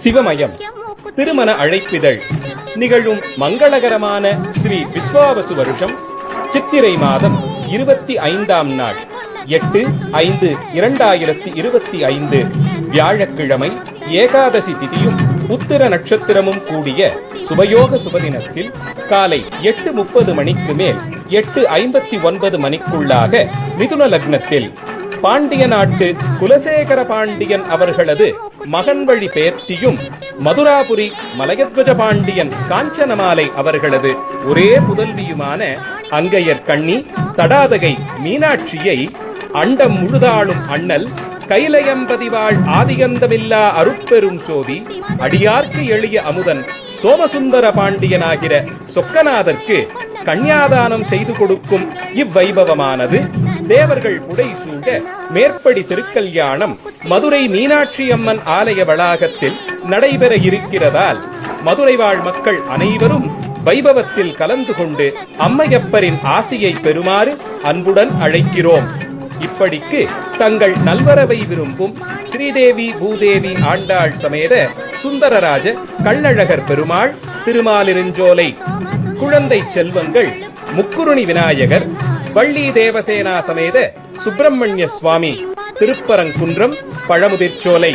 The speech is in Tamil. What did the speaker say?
சிவமயம் திருமண அழைப்பிதழ் நிகழும் மங்களகரமான ஸ்ரீ விஸ்வாவசு வருஷம் சித்திரை மாதம் 25ஆம் நாள் 8/5/2025 வியாழக்கிழமை ஏகாதசி திதியும் உத்திர நட்சத்திரமும் கூடிய சுபயோக சுபதினத்தில் காலை 8:30 மணிக்கு மேல் 8:59 மணிக்குள்ளாக மிதுன லக்னத்தில் பாண்டிய நாட்டு குலசேகர பாண்டியன் அவர்களது மகன் வழி பேர்த்தியும் மதுராபுரி மலையத்வஜ பாண்டியன் காஞ்சனமாலை அவர்களது ஒரே புதல்வியுமான அங்கையர் கண்ணி தடாதகை மீனாட்சியை அண்டம் முழுதாளும் அண்ணல் கைலயம்பதிவாள் ஆதிகந்தமில்லா அருட்பெரும் சோதி அடியார்க்கு எளிய அமுதன் சோமசுந்தர பாண்டியனாகிற சொக்கநாதர்க்கு கன்யாதானம் செய்து கொடுக்கும் இவ்வைபவமானது தேவர்கள் புடைசூழ மேற்படி திருக்கல்யாணம் மதுரை மீனாட்சி அம்மன் ஆலய வளாகத்தில் நடைபெற இருக்கிறதால் மதுரை வாழ் மக்கள் அனைவரும் வைபவத்தில் கலந்து கொண்டு அம்மையப்பரின் ஆசியை பெறுமாறு அன்புடன் அழைக்கிறோம். இப்படிக்கு தங்கள் நல்வரவை விரும்பும் ஸ்ரீதேவி பூதேவி ஆண்டாள் சமேத சுந்தரராஜ கள்ளழகர் பெருமாள் திருமாலிருஞ்சோலை குழந்தை செல்வங்கள் முக்குருணி விநாயகர் வள்ளி தேவசேனா சமேத சுப்பிரமணிய சுவாமி திருப்பரங்குன்றம் பழமுதிர்ச்சோலை